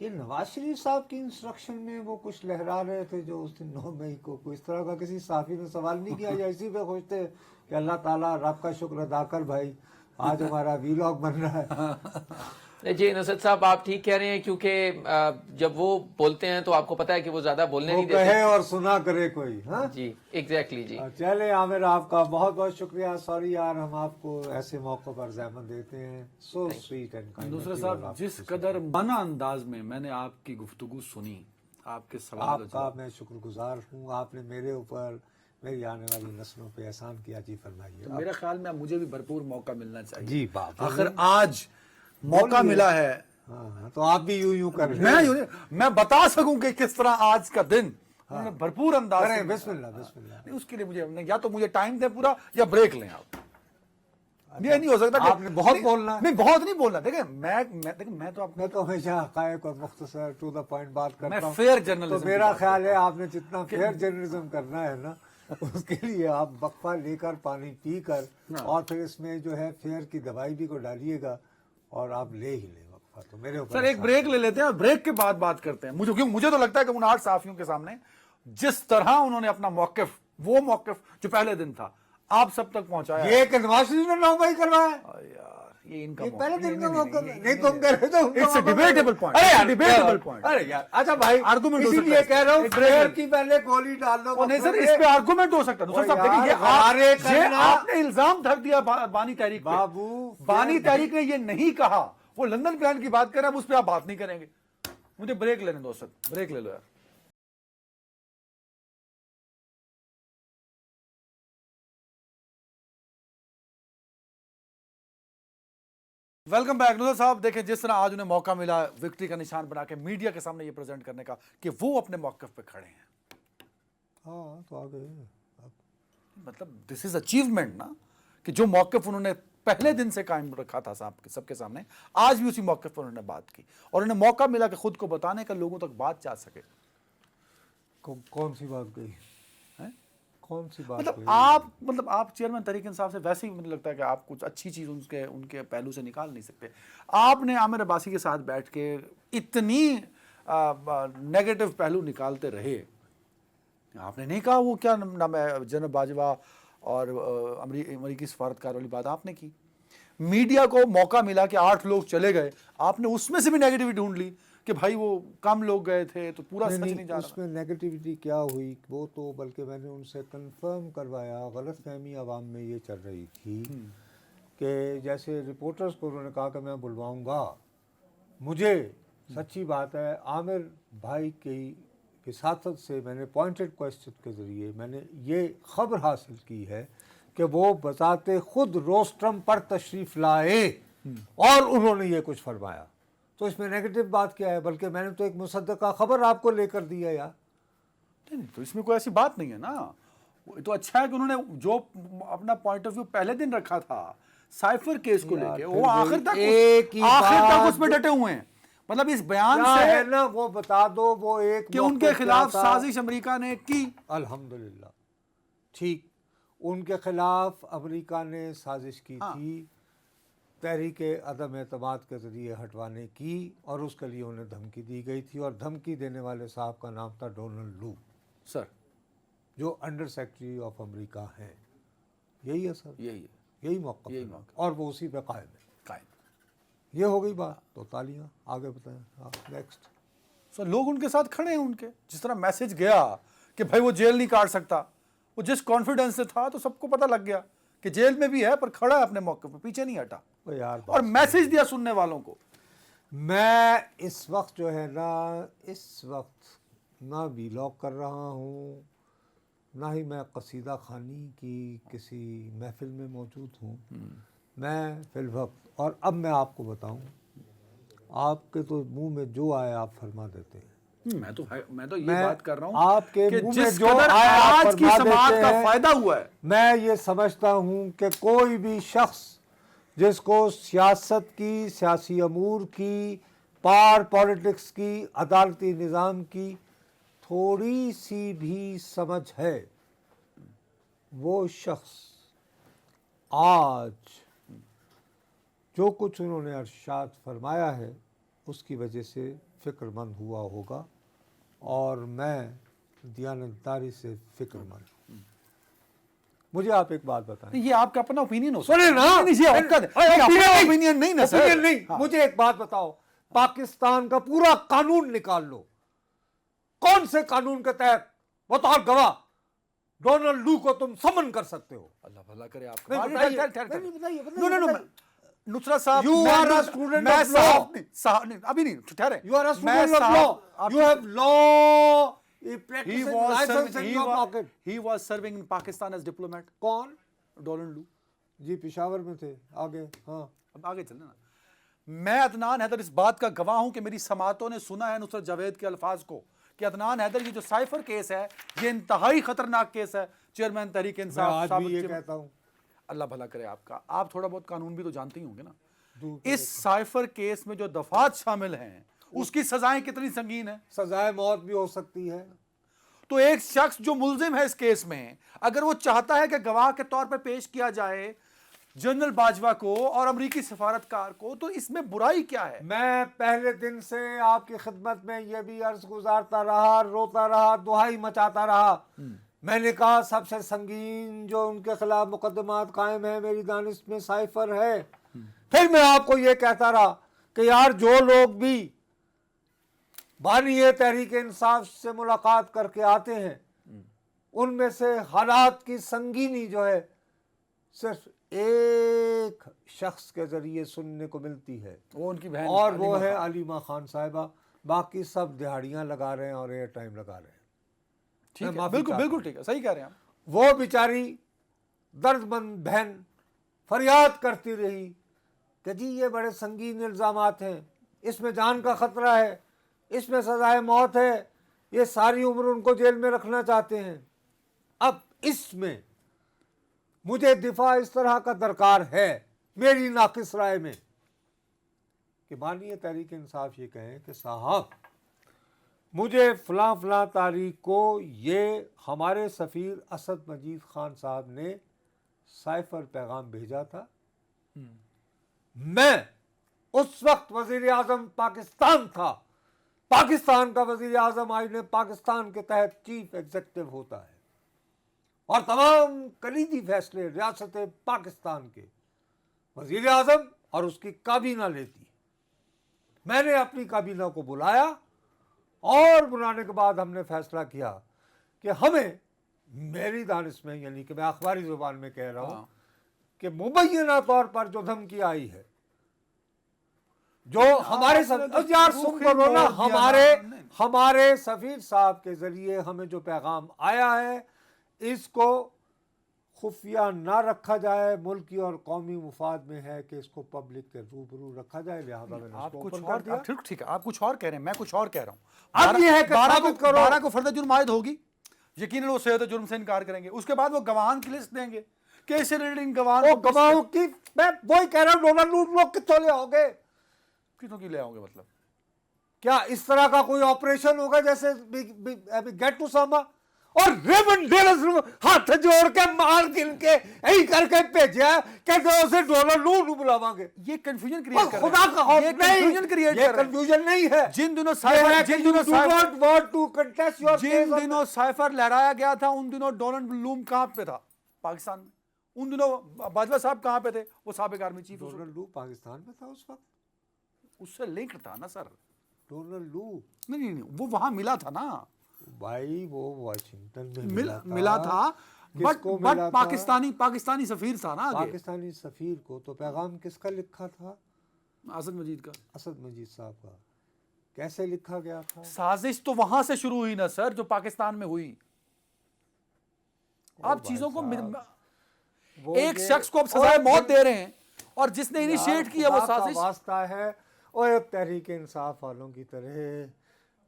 Speaker 2: یہ نواز شریف صاحب کی انسٹرکشن میں وہ کچھ لہرا رہے تھے جو اس دن 9 مئی کو کوئی اس طرح کا کسی صحافی نے سوال نہیں کیا، یا اسی پہ خوش تھے کہ اللہ تعالیٰ رب کا شکر ادا کر بھائی آج ہمارا ویلاگ بن رہا ہے۔
Speaker 3: جی نصرت صاحب آپ ٹھیک کہہ رہے ہیں، کیونکہ جب وہ بولتے ہیں تو آپ کو پتا ہے کہ وہ زیادہ بولنے نہیں
Speaker 2: وہ کہے
Speaker 3: دیتے۔
Speaker 2: اور سنا کرے کوئی۔ ہاں
Speaker 3: جی ایگزیکٹلی جی۔
Speaker 2: چلے عامر آپ کا بہت بہت شکریہ، سوری یار ہم آپ کو ایسے موقع پر زحمت دیتے ہیں، سو سویٹ اینڈ کائنڈ۔
Speaker 1: دوسرے صاحب جس قدر مانا انداز میں نے آپ کی گفتگو سنی، آپ کے سوال
Speaker 2: آپ کا میں شکر گزار ہوں، آپ نے میرے اوپر، میری آنے والی نسلوں پہ احسان کیا، جی فرمائیے۔
Speaker 1: میرے خیال میں مجھے بھی بھرپور موقع ملنا چاہیے۔
Speaker 2: جی بات
Speaker 1: آخر آج موقع ملا ہے،
Speaker 2: ہاں تو آپ بھی یوں کر رہے ہیں۔
Speaker 1: میں بتا سکوں کہ کس طرح آج کا دن انہوں نے بھرپور انداز سے،
Speaker 2: بسم اللہ بسم اللہ۔
Speaker 1: نہیں اس کے لیے مجھے یا تو مجھے ٹائم دیں پورا یا بریک لیں آپ۔ یہ نہیں ہو سکتا کہ
Speaker 2: آپ نے بہت بولنا ہے۔
Speaker 1: نہیں بہت نہیں بولنا، دیکھیں میں تو آپ
Speaker 2: میں تو ہمیشہ حقائق اور مختصر ٹو دا پوائنٹ بات کرتا ہوں،
Speaker 1: میں فیئر
Speaker 2: تو
Speaker 1: جرنلزم
Speaker 2: میرا خیال ہے آپ نے جتنا فیئر جرنلزم کرنا ہے نا اس کے لیے آپ وقفہ لے کر پانی پی کر اور پھر اس میں جو ہے فیئر کی دوائی بھی کو ڈالیے گا اور آپ لے ہی لیں وقفہ۔ تو میرے اوپر
Speaker 1: سر ایک بریک لے لیتے ہیں اور بریک کے بعد بات کرتے ہیں۔ مجھے تو لگتا ہے کہ ان 8 صحافیوں کے سامنے جس طرح انہوں نے اپنا موقف، وہ موقف جو پہلے دن تھا آپ سب تک پہنچایا،
Speaker 2: یہ کہ نواز شریف نے 9 مئی کروایا،
Speaker 1: یہ ان کا
Speaker 2: پہلے دن کا موقع نہیں تم کہہ رہے تو
Speaker 1: It's a debatable point. It's a debatable point.
Speaker 2: ارے یار اچھا بھائی
Speaker 1: Argument ہو
Speaker 2: اسی
Speaker 1: سکتا
Speaker 2: لیے
Speaker 1: ہے۔
Speaker 2: کہہ رہا ہوں
Speaker 1: ایک break
Speaker 2: فیئر
Speaker 1: لے۔
Speaker 2: کی پہلے گولی ڈال دو۔
Speaker 1: نہیں سر، اس پہ آرگومنٹ ہو سکتا ہے۔ دوسرا صاحب دیکھیں، یہ آپ نے الزام دھر دیا بانی تحریک پہ۔
Speaker 2: بابو
Speaker 1: بانی تحریک نے یہ نہیں کہا، وہ لندن پلان کی بات کر رہا ہے، اب اس پہ آپ بات نہیں کریں گے۔ مجھے بریک لینے دو سر، بریک لے لو یار۔ Welcome back. نصرت صاحب دیکھیں جس طرح آج انہیں موقع ملا وکٹری کا نشان بنا کے میڈیا کے سامنے یہ پریزنٹ کرنے کا کہ وہ اپنے موقف پہ کھڑے ہیں،
Speaker 2: ہاں تو آگے
Speaker 1: مطلب دس از اچیومنٹ نا، کہ جو موقف انہوں نے پہلے دن سے قائم رکھا تھا سب کے سامنے، آج بھی اسی موقف پر انہوں نے بات کی اور انہیں موقع ملا کہ خود کو بتانے کا، لوگوں تک بات جا سکے۔
Speaker 2: کون سی بات گئی؟ کون سی بات
Speaker 1: مطلب آپ چیئرمین تحریک انصاف سے ویسے ہی مجھے لگتا ہے کہ آپ کچھ اچھی چیز ان کے پہلو سے نکال نہیں سکتے۔ آپ نے عامر عباسی کے ساتھ بیٹھ کے اتنی نیگیٹو پہلو نکالتے رہے، آپ نے نہیں کہا وہ کیا نام ہے جناب باجوہ اور امریکی سفارتکار والی بات آپ نے کی۔ میڈیا کو موقع ملا کہ 8 لوگ چلے گئے، آپ نے اس میں سے بھی نیگیٹیوٹی ڈھونڈ لی کہ بھائی وہ کم لوگ گئے تھے تو پورا سچ نہیں جا رہا۔
Speaker 2: اس میں نیگیٹیوٹی کیا ہوئی وہ تو بلکہ میں نے ان سے کنفرم کروایا، غلط فہمی عوام میں یہ چل رہی تھی کہ جیسے رپورٹرز کو انہوں نے کہا کہ میں بلواؤں گا، مجھے سچی بات ہے عامر بھائی کی وساطت سے میں نے پوائنٹڈ کوسچن کے ذریعے میں نے یہ خبر حاصل کی ہے کہ وہ بذات خود روسٹرم پر تشریف لائے اور انہوں نے یہ کچھ فرمایا، تو اس میں نیگیٹو بات کیا ہے؟ بلکہ میں نے تو ایک مصدقہ خبر آپ کو لے کر دیا یار۔
Speaker 1: نہیں تو اس میں کوئی ایسی بات نہیں ہے نا، تو اچھا ہے کہ انہوں نے جو اپنا پوائنٹ آف ویو پہلے دن رکھا تھا سائفر کیس کو لے کے، وہ آخر تک اس پہ ڈٹے ہوئے ہیں۔ مطلب اس بیان سے
Speaker 2: ہے نا وہ بتا دو، وہ ایک
Speaker 1: کہ ان کے خلاف سازش امریکہ نے کی،
Speaker 2: الحمدللہ ٹھیک، ان کے خلاف امریکہ نے سازش کی تھی، تحریک عدم اعتماد کے ذریعے ہٹوانے کی، اور اس کے لیے انہیں دھمکی دی گئی تھی، اور دھمکی دینے والے صاحب کا نام تھا ڈونلڈ لو
Speaker 1: سر،
Speaker 2: جو انڈر سیکرٹری آف امریکہ ہیں۔ یہی ہے سر،
Speaker 1: یہی
Speaker 2: موقع اور وہ اسی پہ قائم ہے۔
Speaker 1: قائم۔
Speaker 2: یہ ہو گئی بات، تو تالیاں، آگے بتائیں نیکسٹ۔
Speaker 1: سر لوگ ان کے ساتھ کھڑے ہیں، ان کے جس طرح میسج گیا کہ بھائی وہ جیل نہیں کاٹ سکتا، وہ جس کانفیڈنس سے تھا تو سب کو پتہ لگ گیا کہ جیل میں بھی ہے پر کھڑا ہے اپنے موقع پہ، پیچھے نہیں ہٹا، اور میسج دیا سننے والوں کو۔
Speaker 2: میں اس وقت جو ہے نا، اس وقت نہ ویلاگ کر رہا ہوں، نہ ہی میں قصیدہ خوانی کی کسی محفل میں موجود ہوں، मैं फिलवक्त, और अब मैं आपको बताऊं, आपके तो मुंह में जो आए आप फरमा देते हैं।
Speaker 1: मैं तो ये
Speaker 2: मैं
Speaker 1: बात कर रहा हूं
Speaker 2: आपके
Speaker 1: कि
Speaker 2: मुंह में
Speaker 1: जिस
Speaker 2: जो
Speaker 1: कदर
Speaker 2: आए आप
Speaker 1: आज की
Speaker 2: फरमा
Speaker 1: समाज
Speaker 2: देते
Speaker 1: का
Speaker 2: हैं।
Speaker 1: फायदा हुआ है,
Speaker 2: मैं ये समझता हूं कि कोई भी शख्स जिसको सियासत की, सियासी अमूर की, पार पॉलिटिक्स की, अदालती निज़ाम की थोड़ी सी भी समझ है, वो शख्स आज जो कुछ उन्होंने अरशाद फरमाया है उसकी वजह से फ़िक्रमंद हुआ होगा, और मैं दियानतदारी से फ़िक्रमंद हूँ। मुझे आप एक बात बताएं।
Speaker 1: ये आपका अपना ओपिनियन हो
Speaker 2: सुने ना,
Speaker 1: नहीं, ये आपका ओपिनियन नहीं ना सर।
Speaker 2: ओपिनियन नहीं। मुझे एक बात बताओ, पाकिस्तान का पूरा कानून निकाल लो, कौन से कानून के तहत बतौर गवाह डोनाल्ड लू को तुम समन कर सकते हो?
Speaker 1: अल्लाह भला करे
Speaker 2: नहीं,
Speaker 1: आपका।
Speaker 2: बताइए।
Speaker 1: नो नुसरत साहब,
Speaker 2: You are a student of law.
Speaker 1: अभी नहीं ठहरे।
Speaker 2: You are a student of law. You have law.
Speaker 1: He was serving in Pakistan as diplomat.
Speaker 2: कौन?
Speaker 1: डोनाल्ड लू
Speaker 2: जी पेशावर में थे। आगे, हाँ।
Speaker 1: अब आगे चलना ना। मैं अदनान हैदर इस बात का गवाह हूं कि मेरी समातों ने सुना है नुसरत जावेद के अल्फाज को कि अदनान हैदर ये जो साइफर केस है ये इंतहाई खतरनाक केस है। चेयरमैन तहरीक इंसाफ
Speaker 2: मैं आज भी ये कहता हूँ।
Speaker 1: अल्लाह भला करे आपका। आप थोड़ा बहुत कानून भी तो जानते ही होंगे ना। इस साइफर केस में जो दफात शामिल हैं उसकी सजाएं कितनी संगीन है।
Speaker 2: सजाए मौत भी हो सकती है।
Speaker 1: तो एक शख्स जो मुल्जिम है इस केस में, अगर वो चाहता है कि गवाह के तौर पर पेश किया जाए जनरल बाजवा को और अमरीकी सफारतकार को, तो इसमें बुराई क्या है?
Speaker 2: मैं पहले दिन से आपकी खिदमत में ये भी अर्ज गुजारता रहा, रोता रहा, दुहाई मचाता रहा। मैंने कहा सबसे संगीन जो उनके खिलाफ मुकदमात कायम है मेरी दानिश में साइफर है। फिर मैं आपको ये कहता रहा कि यार जो लोग भी बानी तहरीक इंसाफ से मुलाकात करके आते हैं उनमें से हालात की संगीनी जो है सिर्फ एक शख्स के जरिए सुनने को मिलती है,
Speaker 1: वो उनकी बहन
Speaker 2: और वो है अलीमा खान साहिबा। बाकी सब दिहाड़ियां लगा रहे हैं और एयर टाइम लगा रहे हैं।
Speaker 1: ठीक है, बिल्कुल बिल्कुल ठीक है, सही कह रहे हैं आप।
Speaker 2: वो बेचारी दर्दमंद बहन फरियाद करती रही कि जी ये बड़े संगीन इल्ज़ामात हैं, इसमें जान का खतरा है, इसमें सजाए मौत है, ये सारी उम्र उनको जेल में रखना चाहते हैं। अब इसमें मुझे दिफा इस तरह का दरकार है मेरी नाकिस राय में कि मानिए तहरीक इंसाफ ये कहें कि साहब मुझे फलां फलां तारीख को ये हमारे सफ़ीर असद मजीद खान साहब ने साइफर पैगाम भेजा था, मैं उस वक्त वज़ीर आज़म पाकिस्तान था, पाकिस्तान का वज़ीर आज़म आईने पाकिस्तान के तहत चीफ एग्जीक्यूटिव होता है और तमाम कलीदी फैसले रियासत पाकिस्तान के वज़ीर आज़म और उसकी काबीना लेती है। मैंने अपनी काबीना को बुलाया और बुलाने के बाद हमने फैसला किया कि हमें मेरी दानिश में, यानी कि मैं अखबारी ज़ुबान में कह रहा हूँ कि मुबैना तौर पर जो धमकी आई है, जो हमारे यार सुन करो ना, हमारे सफ़ीर साहब के ज़रिए हमें जो पैगाम आया है इसको खुफिया ना रखा जाए, मुल्की और कौमी मुफाद में है कि इसको पब्लिक के रूबरू रखा जाए, लिहाजा मैंने
Speaker 1: आप
Speaker 2: इसको
Speaker 1: कुछ
Speaker 2: ओपन
Speaker 1: और
Speaker 2: कर दिया।
Speaker 1: ठीक है, आप कुछ और कह रहे हैं, मैं कुछ और कह रहा हूँ।
Speaker 2: अब ये है कि साबित करो।
Speaker 1: 12 को फर्द जुर्म आयद होगी, यकीनन वो सेहत जुर्म से इनकार करेंगे। उसके बाद वो गवाहान की लिस्ट देंगे, केस रिलेटेड
Speaker 2: गवाहों की मैं वही कह रहा हूँ, डोनाल्ड लोग कितों ले आओगे,
Speaker 1: कितों की ले आओगे? मतलब
Speaker 2: क्या इस तरह का कोई ऑपरेशन होगा जैसे गेट टू सामा और रेमंड डेलस हाथ जोड़ के मार गिन के यही करके भेजा, कहते उसे डोनाल्ड लू बुलावांगे।
Speaker 1: ये कंफ्यूजन क्रिएट कर
Speaker 2: खुदा का खौफ
Speaker 1: ये
Speaker 2: नहीं,
Speaker 1: कंफ्यूजन क्रिएट
Speaker 2: ये
Speaker 1: कर रहे हैं।
Speaker 2: कंफ्यूजन नहीं है।
Speaker 1: जिन दिनों साइफर लहराया गया था उन दिनों डोनाल्ड लूम कहां पे था? पाकिस्तान में। उन दिनों बाजवा साहब कहां पे थे? वो साबिक आर्मी चीफ।
Speaker 2: डोनाल्ड लू पाकिस्तान में था उस वक्त,
Speaker 1: उससे लिंक था ना सर।
Speaker 2: डोनाल्ड लू
Speaker 1: नहीं, वो वहां मिला था ना
Speaker 2: भाई, वो वाशिंगटन में
Speaker 1: मिला था, बट पाकिस्तानी सफीर था ना आगे।
Speaker 2: पाकिस्तानी सफीर को तो पैगाम किसका लिखा था?
Speaker 1: असद मजीद का।
Speaker 2: असद मजीद साहब का। कैसे लिखा गया था?
Speaker 1: साजिश तो वहां से शुरू हुई ना सर, जो पाकिस्तान में हुई। आप चीजों को एक शख्स को अब सजाए मौत दे रहे हैं اور جس نے انیشیٹ کیا وہ
Speaker 2: خدا کا
Speaker 1: سازش.
Speaker 2: واسطہ ہے اور تحریک انصاف والوں کی طرح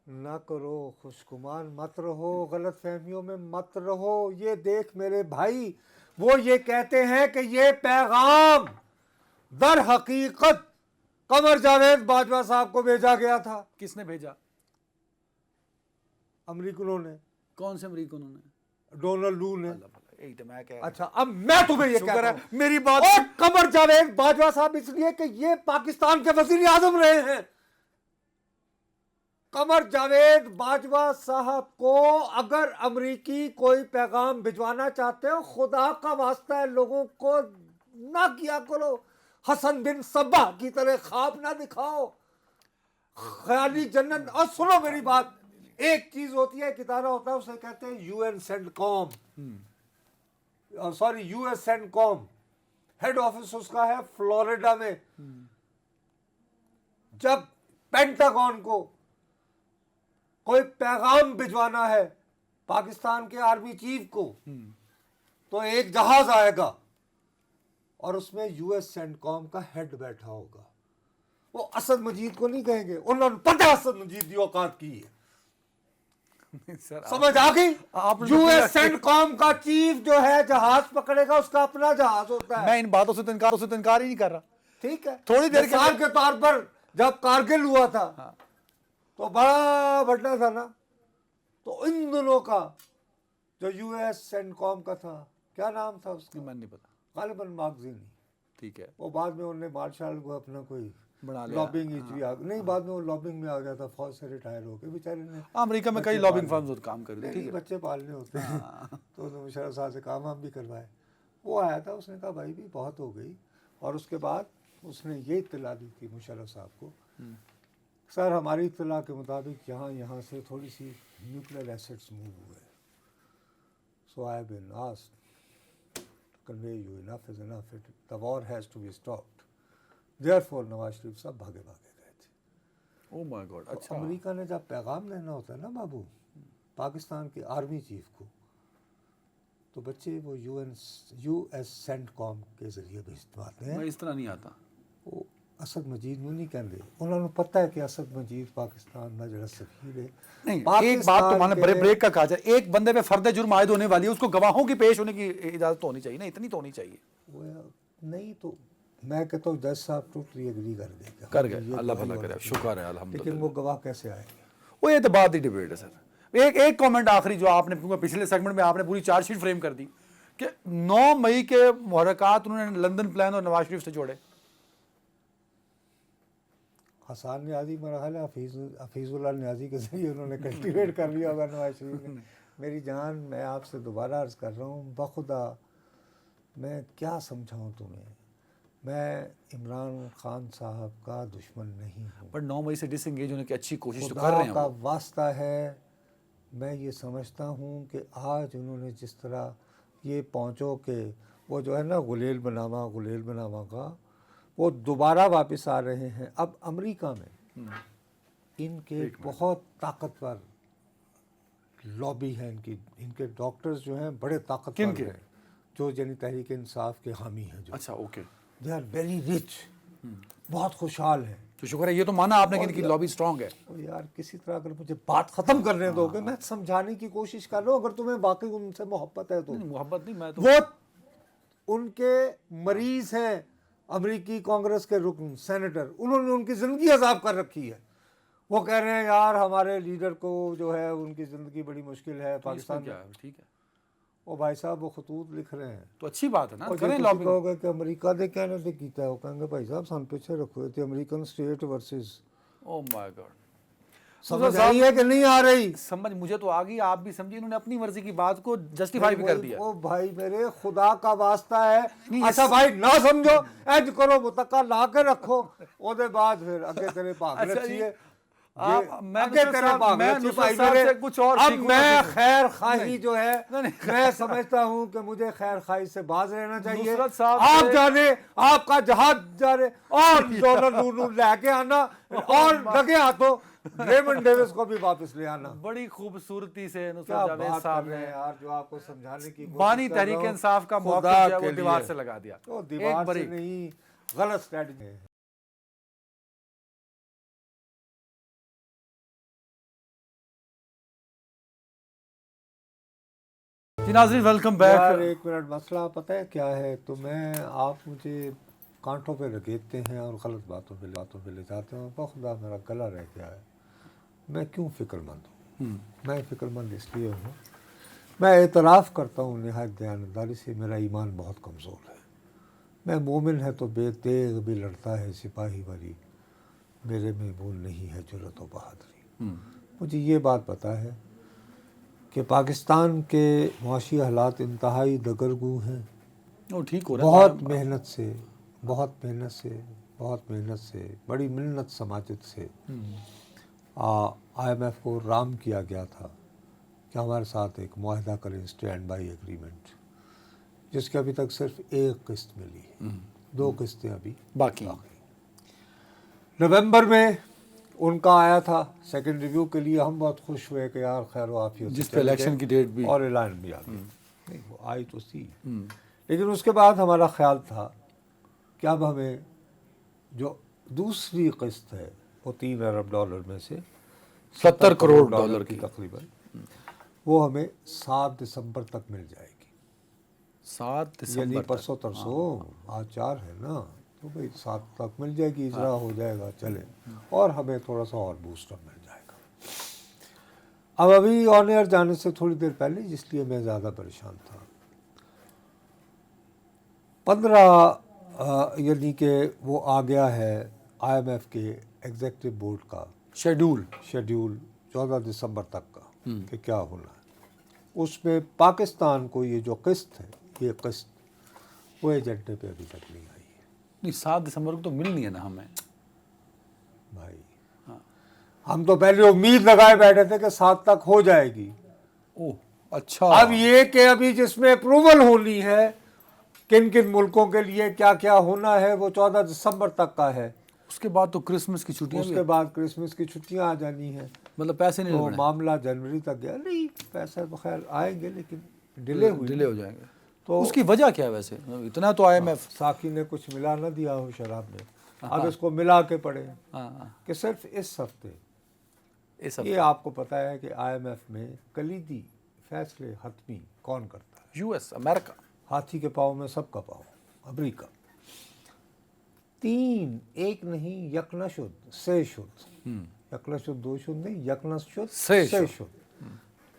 Speaker 2: نہ کرو، خوشگمان مت رہو، غلط فہمیوں میں مت رہو. یہ دیکھ میرے بھائی، وہ یہ کہتے ہیں کہ یہ پیغام در حقیقت قمر جاوید باجوہ صاحب کو بھیجا گیا تھا.
Speaker 1: کس نے بھیجا؟
Speaker 2: امریکنوں نے.
Speaker 1: کون سے امریکنوں نے؟
Speaker 2: ڈونلڈ لو نے.
Speaker 1: ایک تو میں کہہ
Speaker 2: اچھا اب میں تمہیں یہ
Speaker 1: شکر
Speaker 2: کہتا
Speaker 1: ہے
Speaker 2: ہوں
Speaker 1: میری بات.
Speaker 2: اور قمر جاوید باجوہ صاحب اس لیے کہ یہ پاکستان کے وزیر اعظم رہے ہیں. قمر جاوید باجوہ صاحب کو اگر امریکی کوئی پیغام بھجوانا چاہتے ہو، خدا کا واسطہ ہے لوگوں کو نہ کیا کرو. حسن بن صبا کی طرح خواب نہ دکھاؤ، خیالی جنت. اور سنو میری بات، ایک چیز ہوتی ہے، ایک ادارہ ہوتا ہے، اسے کہتے ہیں U N CENTCOM, sorry U S CENTCOM. Head office اس کا ہے فلوریڈا میں. جب پینٹاگون کو کوئی پیغام بھجوانا ہے پاکستان کے آرمی چیف کو، تو ایک جہاز آئے گا اور اس میں یو ایس سینٹ کام کا ہیڈ بیٹھا ہوگا. وہ اسد مجید کو نہیں کہیں گے، انہوں نے پتہ اسد مجید کی اوقات کی ہے. سمجھ آ گئی؟ یو ایس سینٹ کام کا چیف جو ہے جہاز پکڑے گا، اس کا اپنا جہاز ہوتا ہے.
Speaker 1: میں ان باتوں سے تو انکار ہی نہیں کر رہا.
Speaker 2: ٹھیک ہے،
Speaker 1: تھوڑی دیر
Speaker 2: مثال کے طور پر جب کارگل ہوا تھا تو بڑا بٹنا تھا نا، تو ان دونوں کا جو یو ایس سینٹ کام کا تھا، کیا نام تھا اس کا؟
Speaker 1: میں نہیں پتا.
Speaker 2: غالباً ماگزینی.
Speaker 1: ٹھیک ہے،
Speaker 2: وہ بعد میں انہوں نے مارشال کو اپنا کوئی
Speaker 1: بنا لیا.
Speaker 2: لابنگ نہیں، بعد میں وہ لابنگ میں آ گیا تھا، فوج سے ریٹائر ہو کے بیچارے نے
Speaker 1: امریکہ میں کئی لابنگ فرمز کام کر رہے تھے.
Speaker 2: بچے پالنے ہوتے ہیں، تو انہوں نے مشرف صاحب سے کام بھی کروائے. وہ آیا تھا، اس نے کہا بھائی بھی بہت ہو گئی. اور اس کے بعد اس نے یہ اطلاع دی تھی مشرف صاحب کو، سر ہماری اطلاع کے مطابق یہاں سے تھوڑی سی نیوکلیر ایسٹس موو ہوئے. So I have been asked to convey you enough is enough, the war has to be stopped. Therefore Nawaz Sharif صاحب بھاگے گئے تھے.
Speaker 1: Oh my God. اچھا،
Speaker 2: امریکہ نے جب پیغام دینا ہوتا ہے نا بابو پاکستان کے آرمی چیف کو، تو بچے وہ یو ایس سینٹ کام کے ذریعے بھیجواتے ہیں.
Speaker 1: میں اس طرح نہیں آتا.
Speaker 2: وہ اسد مجید میں نہیں کہتے، انہوں نے پتہ ہے کہ اسد مجید پاکستان میں جڑا سفیر ہے.
Speaker 1: نہیں، ایک بات تو مانے بریک کا کہا جائے، ایک بندے پہ فرد جرم عائد ہونے والی ہے، اس کو گواہوں کی پیش ہونے کی اجازت تو ہونی چاہیے نا، اتنی تو ہونی چاہیے.
Speaker 2: وہ نہیں تو میں کہتا ہوں جج صاحب ٹوٹلی ایگری کر دے گا،
Speaker 1: کر گئے. اللہ بھلا کرے، شکر ہے الحمدللہ.
Speaker 2: لیکن وہ گواہ کیسے آئیں گے؟
Speaker 1: وہ یہ تو بات ہی ڈیبیٹ ہے سر. ایک کامنٹ آخری جو آپ نے پچھلے سیگمنٹ میں آپ نے پوری چارج شیٹ فریم کر دی کہ 9 مئی کے محرکات انہوں نے لندن پلان اور نواز شریف سے جوڑے.
Speaker 2: حسان نیازی میرا خیال ہے حفیظ اللہ نیازی کے ذریعے انہوں نے کلٹیویٹ کر لیا ہوگا نواز شریف نے. میری جان، میں آپ سے دوبارہ عرض کر رہا ہوں، بخدا میں کیا سمجھاؤں تمہیں، میں عمران خان صاحب کا دشمن نہیں ہوں،
Speaker 1: پر 9 مئی سے ڈس انگیج ہونے کی اچھی کوشش تو کر
Speaker 2: خدا
Speaker 1: رہے ہیں
Speaker 2: کا
Speaker 1: وہ.
Speaker 2: واسطہ ہے. میں یہ سمجھتا ہوں کہ آج انہوں نے جس طرح یہ پہنچو کہ وہ جو ہے نا غلیل بناما کا وہ دوبارہ واپس آ رہے ہیں. اب امریکہ میں ان کے بہت طاقتور لابی ہے، ان کے ڈاکٹرز جو ہیں بڑے طاقتور ہیں، جو یعنی تحریک انصاف کے حامی ہیں. جو
Speaker 1: اچھا، okay,
Speaker 2: they are very rich, بہت خوشحال ہیں.
Speaker 1: تو شکر ہے، یہ تو مانا آپ نے کہ ان کی لابی اسٹرانگ ہے.
Speaker 2: یار کسی طرح اگر مجھے بات ختم کرنے دو گے، میں سمجھانے کی کوشش کر رہا ہوں. اگر تمہیں واقعی ان سے محبت ہے تو
Speaker 1: محبت نہیں، میں تو
Speaker 2: وہ ان کے مریض ہیں، امریکی کانگریس کے رکن سینیٹر، انہوں نے ان کی زندگی عذاب کر رکھی ہے. وہ کہہ رہے ہیں یار ہمارے لیڈر کو جو ہے ان کی زندگی بڑی مشکل ہے پاکستان میں.
Speaker 1: کیا ہے، ٹھیک ہے.
Speaker 2: وہ بھائی صاحب وہ خطوط لکھ رہے ہیں،
Speaker 1: تو اچھی بات ہے نا،
Speaker 2: اور
Speaker 1: کریں
Speaker 2: جو
Speaker 1: لابی.
Speaker 2: کہو گے کہ امریکہ دے کہنے دے کیتا ہے، وہ کہیں گے بھائی صاحب سن پیچھے رکھو تھے American state versus.
Speaker 1: O my God.
Speaker 2: سمجھ آئی ہے کہ نہیں آ رہی؟
Speaker 1: سمجھ مجھے تو آ گئی، آپ بھی سمجھے. انہوں نے اپنی مرضی کی بات کو جسٹیفائی بھی کر دیا.
Speaker 2: وہ بھائی میرے خدا کا واسطہ ہے. اچھا بھائی نہ سمجھو، اینج کرو متقا لا کے رکھو، او دے بعد پھر اگے تیرے بھاگ رچی ہے.
Speaker 1: میں
Speaker 2: خیر خواہی جو ہے میں سمجھتا ہوں کہ مجھے خیر خواہی سے باز رہنا چاہیے. آپ جانے آپ کا جہاز جانے اور دونوں لے کے آنا، اور لگے ہاتھوں ریمنڈ ڈیوس کو بھی واپس لے آنا.
Speaker 1: بڑی خوبصورتی سے
Speaker 2: کیا بات کر رہے ہیں یار، جو آپ کو سمجھانے کی
Speaker 1: بانی تحریک انصاف کا موقف جو ہے وہ دیوار سے لگا دیا.
Speaker 2: دیوار سے نہیں، गलत स्ट्रेटजी है।
Speaker 1: जी नाज़रीन, वेलकम
Speaker 2: यार
Speaker 1: बैक।
Speaker 2: एक मिनट, मसला पता है क्या है? तो आप मुझे कांटों पे रगेदते हैं और गलत बातों पे ले जाते हैं। खुदा मेरा गला रह गया है। मैं क्यों फिक्रमंद हूँ? मैं फिक्रमंद इसलिए हूँ, मैं एतराफ़ करता हूँ निहायत दयानतदारी से, मेरा ईमान बहुत कमज़ोर है। मैं मोमिन है तो बेतेग भी लड़ता है सिपाही वाली, मेरे में वो नहीं है जुर्रत व बहादुरी। मुझे ये बात पता है कि पाकिस्तान के मुआशी हालात इंतहाई दगरगू हैं।
Speaker 1: वो ठीक हो रहा है।
Speaker 2: बहुत मेहनत से बड़ी मिन्नत समाजत से IMF को राम किया गया था कि हमारे साथ एक मुआहदा करें, स्टैंड बाई एग्रीमेंट, जिसकी अभी तक सिर्फ एक किस्त मिली है। 2 किस्तें अभी
Speaker 1: बाकी।
Speaker 2: नवंबर में उनका आया था सेकंड रिव्यू के लिए। हम बहुत खुश हुए कि यार खैर आफियत से
Speaker 1: जिस पे इलेक्शन की डेट भी
Speaker 2: और ऐलान भी आ गया। नहीं, वो आई तो थी, लेकिन उसके बाद हमारा ख्याल था कि अब हमें जो दूसरी किस्त है वो $3 अरब में से
Speaker 1: 70 करोड़ डॉलर की
Speaker 2: तकरीबन, वो हमें 7 दिसंबर तक मिल जाएगी।
Speaker 1: 7
Speaker 2: यानी
Speaker 1: दिसंबर
Speaker 2: परसों तरसों, आज 4 है ना, तो भाई 7 तक मिल जाएगी, इजरा हो जाएगा, चले, और हमें थोड़ा सा और बूस्टर मिल जाएगा। अब अभी ऑन एयर जाने से थोड़ी देर पहले, इसलिए मैं ज़्यादा परेशान था, 15 यानी कि वो आ गया है IMF के एग्जीक्यूटिव बोर्ड का शेड्यूल 14 दिसंबर तक का कि क्या होना है। उसमें पाकिस्तान को ये जो किस्त है, ये किस्त वो एजेंडे पे अभी तक नहीं आई है।
Speaker 1: नहीं, 7 दिसंबर को तो मिलनी है ना हमें
Speaker 2: भाई। हम तो पहले उम्मीद लगाए बैठे थे कि 7 तक हो जाएगी।
Speaker 1: ओह अच्छा।
Speaker 2: अब ये कि अभी जिसमें अप्रूवल होनी है, किन किन मुल्कों के लिए क्या क्या होना है, वो 14 दिसंबर तक का है।
Speaker 1: उसके बाद तो क्रिसमस की छुट्टियां
Speaker 2: उसके बाद क्रिसमस की छुट्टियां आ जानी है,
Speaker 1: मतलब पैसे नहीं
Speaker 2: तो
Speaker 1: लगने,
Speaker 2: मामला जनवरी तक गया। नहीं, पैसा तो खैर आएंगे, लेकिन डिले
Speaker 1: हो जाएंगे।
Speaker 2: तो
Speaker 1: उसकी वजह क्या है वैसे? इतना तो IMF
Speaker 2: साकी ने कुछ मिला ना दिया हो शराब में, अब इसको मिला के पड़े कि सिर्फ इस हफ्ते, ये आपको पता है कि IMF में कलीदी फैसले हतमी कौन करता है?
Speaker 1: US, America.
Speaker 2: हाथी के पाँव में सबका पाँव, अमेरिका। 3, 1 नहीं, यकनशुद्ध से शुद्ध, यकनशुद्ध 2 शुद्ध नहीं, यकनशुद्ध से शुद्ध,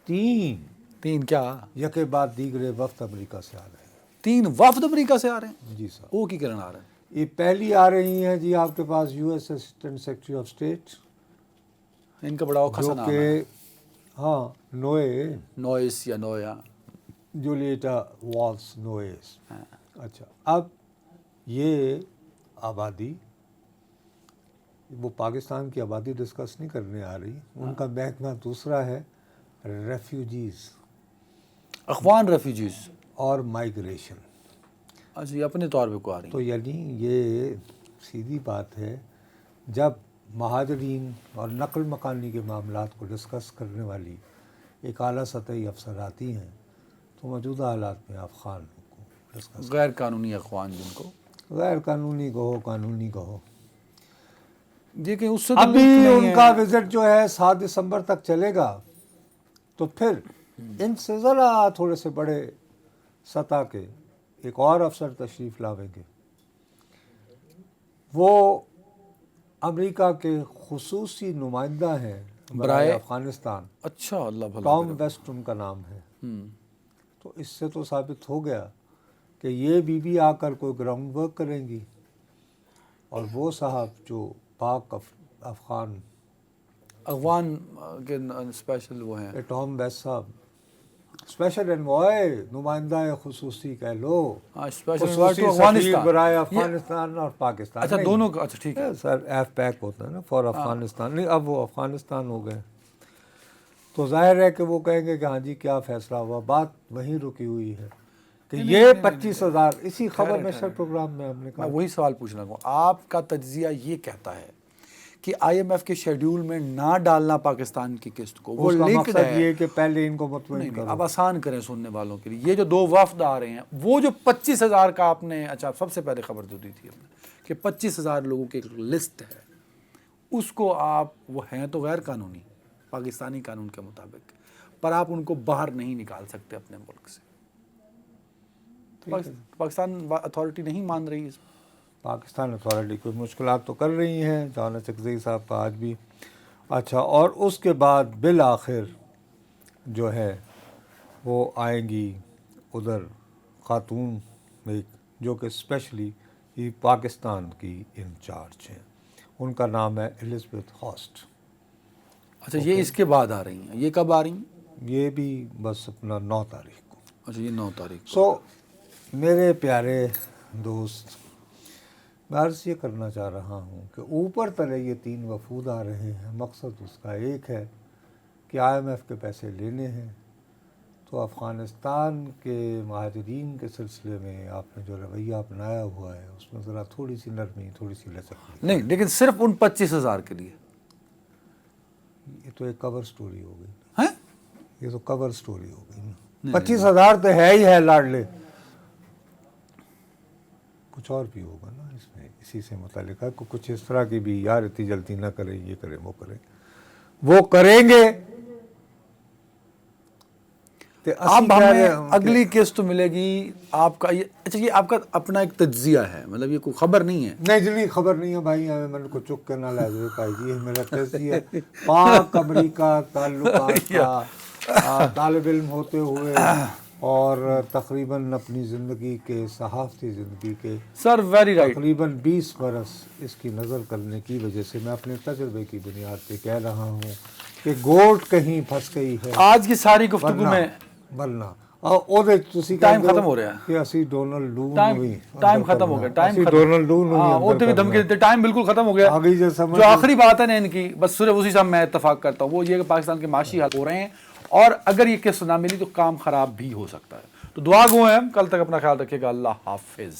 Speaker 2: 3
Speaker 1: क्या?
Speaker 2: यके बाद दीगरे वफ्द अमेरिका से आ रहे हैं।
Speaker 1: 3 वफ्द अमेरिका से आ रहे हैं
Speaker 2: जी साहब।
Speaker 1: वो की करन आ रहे हैं?
Speaker 2: ये पहली आ रही हैं जी आपके पास US assistant secretary of state,
Speaker 1: इनका बड़ा औखा सा नाम है,
Speaker 2: हाँ,
Speaker 1: नोइस या नोया,
Speaker 2: जूलिएटा वॉल्स नोएस। अच्छा, अब ये आबादी, वो पाकिस्तान की आबादी डिस्कस नहीं करने आ रही, उनका महकमा दूसरा है, रेफ्यूजीज,
Speaker 1: अफगान रेफ्यूजीज
Speaker 2: और माइग्रेशन।
Speaker 1: अच्छा, ये अपने तौर पे को आ रही
Speaker 2: तो यानी ये सीधी बात है, जब महाजरीन और नकल मकानी के मामलात को डिस्कस करने वाली एक आला सतही अफसर आती हैं, तो मौजूदा हालात में अफगान को डिस्कस,
Speaker 1: गैर कानूनी अफगान, जिनको
Speaker 2: गैर कानूनी कहो, कानूनी कहो,
Speaker 1: देखिए उससे
Speaker 2: अभी उनका विजिट जो है 7 दिसंबर तक चलेगा। तो फिर इनसे ज़रा थोड़े से बड़े सतह के एक और अफसर तशरीफ़ लावेंगे, वो अमेरिका के खुसूसी नुमाइंदा हैं बराए अफ़गानिस्तान।
Speaker 1: अच्छा, अल्लाह भला
Speaker 2: टॉम वेस्ट उनका नाम है। तो इससे तो साबित हो गया कि ये बीबी आकर कोई ग्राउंड वर्क करेंगी, और वो साहब जो पाक अफ़गान
Speaker 1: के स्पेशल वो हैं,
Speaker 2: टॉम वेस्ट साहब, स्पेशल एनवॉय, नुमाइंदा खुसूसी कह लो,
Speaker 1: स्पेशल
Speaker 2: खुसूसी सफीर बराए अफ़गानिस्तान और पाकिस्तान।
Speaker 1: अच्छा, दोनों का, अच्छा ठीक है
Speaker 2: सर, AFPAC होता है ना, फॉर अफ़गानिस्तान। नहीं, अब वो अफ़गानिस्तान हो गए, तो जाहिर है कि वो कहेंगे कि हाँ जी क्या फ़ैसला हुआ। बात वहीं रुकी हुई है कि ये 25,000, इसी खबर नशर प्रोग्राम में हमने कहा।
Speaker 1: मैं वही सवाल पूछना चाहूँ, आपका तज्जिया ये कहता है कि IMF के शेड्यूल में ना डालना पाकिस्तान की किस्त को, वो लिंक्ड है,
Speaker 2: ये कि पहले इनको मुतमईन करो।
Speaker 1: अब आसान करें सुनने वालों के लिए, ये जो 2 वफ्द आ रहे हैं, वो जो 25,000 का आपने, अच्छा सबसे पहले खबर जो दी थी हमने کہ 25,000 لوگوں کی ایک لسٹ ہے، اس کو آپ، وہ ہیں تو غیر قانونی پاکستانی قانون کے مطابق، پر آپ ان کو باہر نہیں نکال سکتے اپنے ملک سے. پاکستان اتھارٹی نہیں مان رہی اس.
Speaker 2: پاکستان اتھارٹی کوئی مشکلات تو کر رہی ہیں، جانا چکزئی صاحب کا آج بھی. اچھا، اور اس کے بعد بالآخر جو ہے وہ آئیں گی ادھر خاتون ایک جو کہ اسپیشلی پاکستان کی انچارج ہیں، ان کا نام ہے الزبتھ ہاسٹ.
Speaker 1: اچھا، یہ اس کے بعد آ رہی ہیں، یہ کب آ رہی ہیں؟
Speaker 2: یہ بھی بس اپنا 9 تاریخ کو.
Speaker 1: اچھا، یہ 9 تاریخ کو.
Speaker 2: سو میرے پیارے دوست، میں عرض یہ کرنا چاہ رہا ہوں کہ اوپر تلے یہ 3 وفود آ رہے ہیں، مقصد اس کا ایک ہے کہ IMF کے پیسے لینے ہیں. تو افغانستان کے مہاجرین کے سلسلے میں آپ نے جو رویہ اپنایا ہوا ہے اس میں ذرا تھوڑی سی نرمی، تھوڑی سی لچک.
Speaker 1: نہیں، لیکن صرف ان 25,000 کے لیے.
Speaker 2: یہ تو ایک کور سٹوری ہو گئی.
Speaker 1: ہیں؟
Speaker 2: یہ تو کور سٹوری ہو گئی نا. 25,000 تو ہے ہی ہے لاڈلے، کچھ اور بھی ہوگا نا اس میں، اسی سے متعلق ہے کچھ اس طرح کی بھی، یار اتنی جلدی نہ کریں، یہ کریں وہ کریں، وہ کریں گے.
Speaker 1: اب ہمیں اگلی قسط ملے گی آپ کا. اچھا، یہ آپ کا اپنا ایک تجزیہ ہے، مطلب یہ کوئی خبر نہیں ہے؟
Speaker 2: نہیں جی، خبر نہیں ہے بھائی، میں کو چک کے نہ لازمی پائی جی. میرا تجزیہ پاک امریکہ تعلقات کا طالب علم ہوتے ہوئے اور تقریباً اپنی زندگی کے، صحافتی زندگی کے
Speaker 1: سر ویری رائٹ،
Speaker 2: تقریباً 20 برس اس کی نظر کرنے کی وجہ سے میں اپنے تجربے کی بنیاد پہ کہہ رہا ہوں کہ گوٹ کہیں پھنس گئی ہے.
Speaker 1: آج کی ساری گفتگو میں
Speaker 2: ورنہ
Speaker 1: ٹائم ختم ہو رہا ہے.
Speaker 2: کہ اسی ڈونلڈ لو
Speaker 1: ٹائم ختم ہو گیا،
Speaker 2: ڈونلڈ لو
Speaker 1: وہ تو بھی دھمکی دیتے، ٹائم بالکل ختم ہو گیا. جو آخری بات ہے نا ان کی، بس صرف اسی سے میں اتفاق کرتا ہوں، وہ یہ کہ پاکستان کے معاشی حال ہو رہے ہیں، اور اگر یہ قسط نہ ملی تو کام خراب بھی ہو سکتا ہے. تو دعا گو ہیں. کل تک اپنا خیال رکھیے گا. اللہ حافظ.